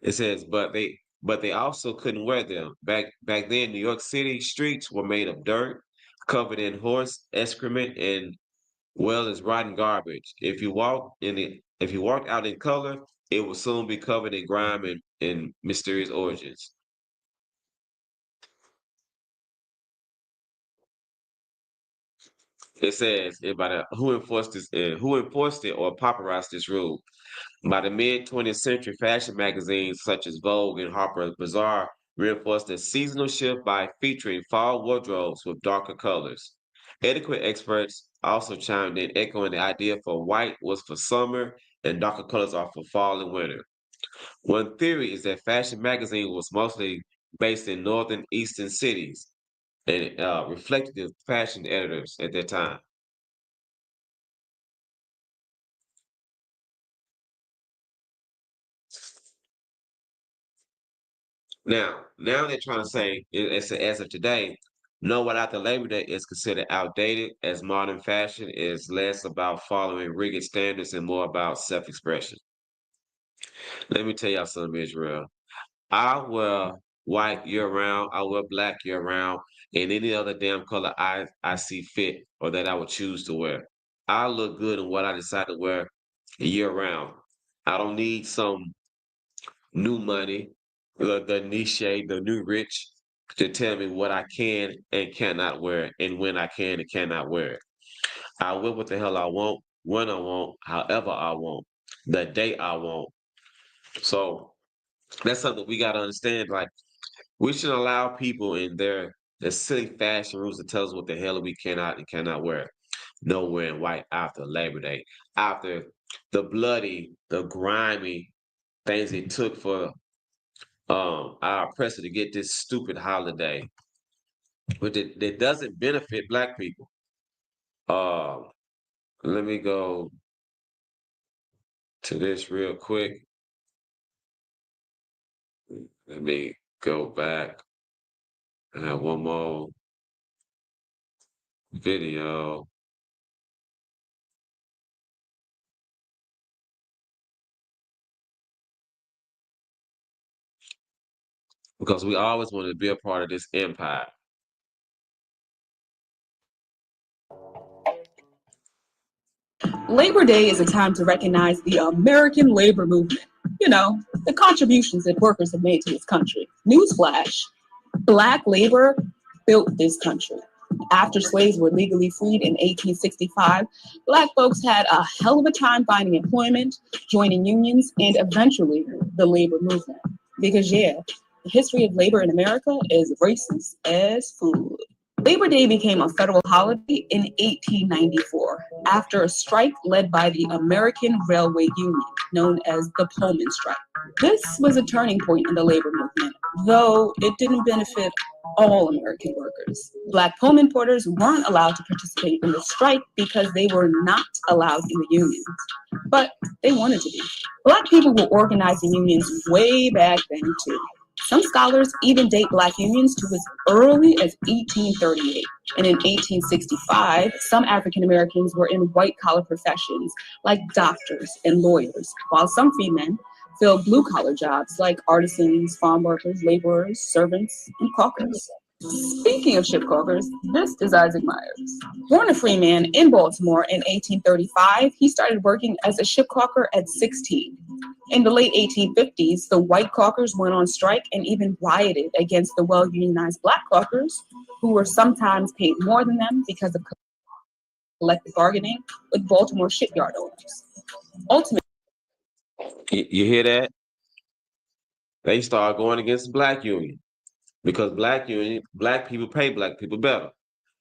It says, but they also couldn't wear them. Back then, New York City streets were made of dirt, covered in horse excrement and well as rotten garbage. If you walked out in color, it would soon be covered in grime and mysterious origins. It says about who enforced it or popularized this rule. By the mid 20th century, fashion magazines such as Vogue and Harper's Bazaar reinforced the seasonal shift by featuring fall wardrobes with darker colors. Etiquette experts also chimed in, echoing the idea for white was for summer and darker colors are for fall and winter. One theory is that fashion magazine was mostly based in northern eastern cities and reflected the fashion editors at that time. Now they're trying to say, as of today, know what after Labor Day is considered outdated, as modern fashion is less about following rigid standards and more about self-expression. Let me tell y'all something, Israel. I wear white year round. I wear black year round, and any other damn color I see fit or that I would choose to wear. I look good in what I decide to wear year round. I don't need some new money, the niche, the new rich, to tell me what I can and cannot wear and when I can and cannot wear it. I wear what the hell I want, when I want, however I want, the day I want. So that's something we gotta understand. Like we should allow people in their silly fashion rules to tell us what the hell we cannot and cannot wear. No wearing white after Labor Day, after the bloody, the grimy things it took for our oppressor to get this stupid holiday, but that doesn't benefit Black people. Uh, Let me go to this real quick. Let me go back. I have one more. video. Because we always wanted to be a part of this empire. Labor Day is a time to recognize the American labor movement. You know, the contributions that workers have made to this country. Newsflash, Black labor built this country. After slaves were legally freed in 1865, Black folks had a hell of a time finding employment, joining unions, and eventually the labor movement. Because yeah, the history of labor in America is racist as food. Labor Day became a federal holiday in 1894 after a strike led by the American Railway Union, known as the Pullman Strike. This was a turning point in the labor movement, though it didn't benefit all American workers. Black Pullman porters weren't allowed to participate in the strike because they were not allowed in the unions, but they wanted to be. Black people were organizing unions way back then too. Some scholars even date Black unions to as early as 1838. And in 1865, some African Americans were in white-collar professions like doctors and lawyers, while some free men filled blue-collar jobs like artisans, farm workers, laborers, servants, and caulkers. Speaking of ship caulkers, this is Isaac Myers. Born a free man in Baltimore in 1835, he started working as a ship caulker at 16. In the late 1850s, the white caulkers went on strike and even rioted against the well-unionized Black caulkers, who were sometimes paid more than them because of collective bargaining with Baltimore shipyard owners. Ultimately, You hear that? They start going against the Black union because Black people pay Black people better,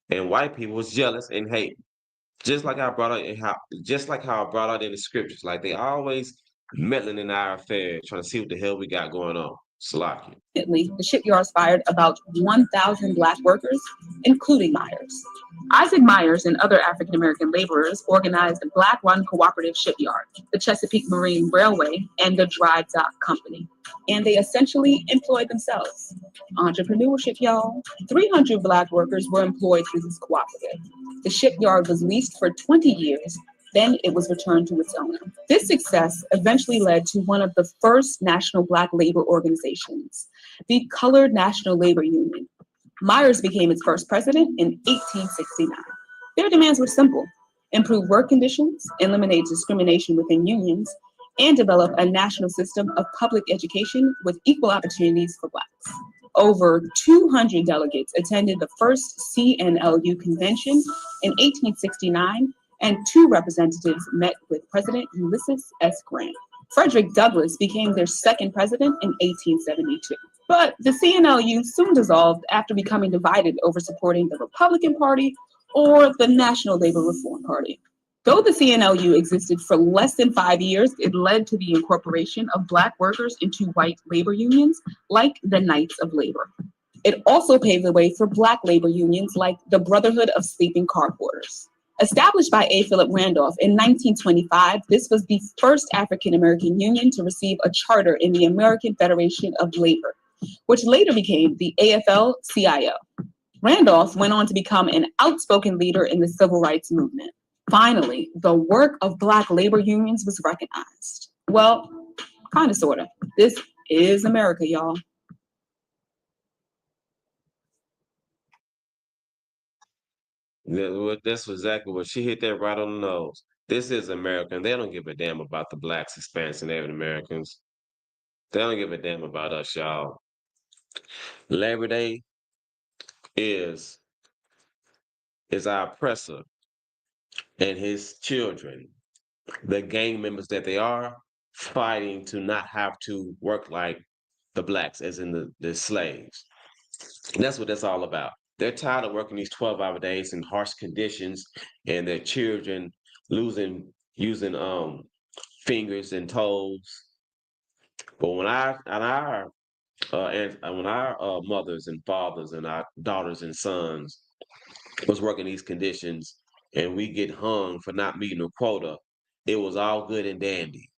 and white people was jealous and hate. Just like I brought out how I brought out in the scriptures, like they always meddling in our affairs, trying to see what the hell we got going on. Salaki. the shipyards fired about 1,000 Black workers, including Myers. Isaac Myers and other African American laborers organized a Black-run cooperative shipyard, the Chesapeake Marine Railway, and the Dry Dock Company. And they essentially employed themselves. Entrepreneurship, y'all. 300 Black workers were employed through this cooperative. The shipyard was leased for 20 years. Then it was returned to its owner. This success eventually led to one of the first national Black labor organizations, the Colored National Labor Union. Myers became its first president in 1869. Their demands were simple: improve work conditions, eliminate discrimination within unions, and develop a national system of public education with equal opportunities for Blacks. Over 200 delegates attended the first CNLU convention in 1869, and 2 representatives met with President Ulysses S. Grant. Frederick Douglass became their second president in 1872. But the CNLU soon dissolved after becoming divided over supporting the Republican Party or the National Labor Reform Party. Though the CNLU existed for less than 5 years, it led to the incorporation of Black workers into white labor unions like the Knights of Labor. It also paved the way for Black labor unions like the Brotherhood of Sleeping Car Porters. Established by A. Philip Randolph in 1925, this was the first African-American union to receive a charter in the American Federation of Labor, which later became the AFL-CIO. Randolph went on to become an outspoken leader in the civil rights movement. Finally, the work of Black labor unions was recognized. Well, kind of, sort of. This is America, y'all. That's exactly what she hit that right on the nose. This is America, and they don't give a damn about the Blacks, Hispanics, and Native Americans. They don't give a damn about us, y'all. Labor Day is our oppressor and his children, the gang members that they are, fighting to not have to work like the Blacks, as in the slaves. And that's what that's all about. They're tired of working these 12-hour days in harsh conditions, and their children using fingers and toes. But when our mothers and fathers and our daughters and sons was working these conditions, and we get hung for not meeting a quota, it was all good and dandy.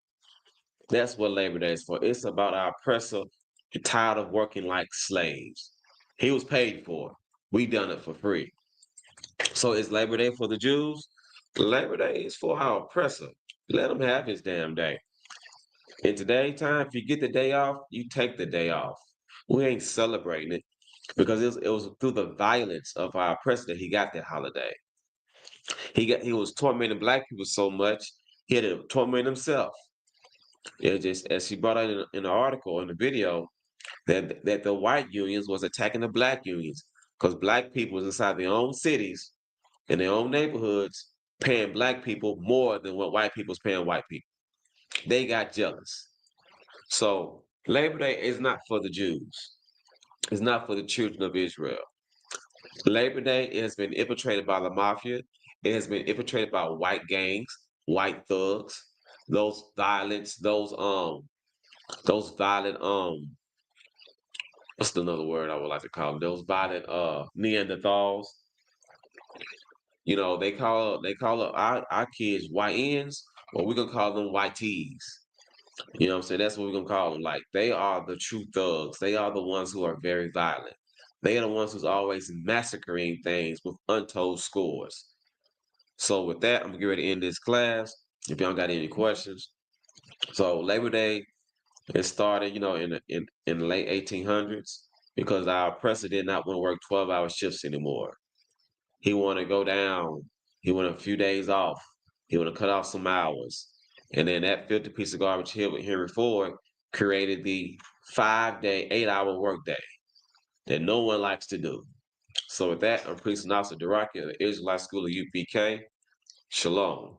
That's what Labor Day is for. It's about our oppressor tired of working like slaves. He was paid for it. We done it for free. So is Labor Day for the Jews? Labor Day is for our oppressor. Let him have his damn day. In today's time, if you get the day off, you take the day off. We ain't celebrating it because it was through the violence of our oppressor that he got that holiday. He was tormenting black people so much, he had to torment himself. It just, as he brought out in the article, in the video, that the white unions was attacking the black unions because black people was inside their own cities, in their own neighborhoods, paying black people more than what white people's paying white people. They got jealous. So Labor Day is not for the Jews. It's not for the children of Israel. Labor Day has been infiltrated by the mafia. It has been infiltrated by white gangs, white thugs, those violent, what's another word I would like to call them? Those violent Neanderthals. You know, they call our kids white ends, or we're gonna call them white tees. You know what I'm saying? That's what we're gonna call them. Like, they are the true thugs. They are the ones who are very violent. They are the ones who's always massacring things with untold scores. So with that, I'm gonna get ready to end this class. If y'all got any questions. So Labor Day, it started, you know, in the late 1800s because our oppressor did not want to work 12-hour shifts anymore. He wanted to go down. He wanted a few days off. He wanted to cut off some hours. And then that filthy piece of garbage here with Henry Ford created the 5-day, 8-hour workday that no one likes to do. So with that, I'm Priest Nasser Daraki of the Israelite School of UPK. Shalom.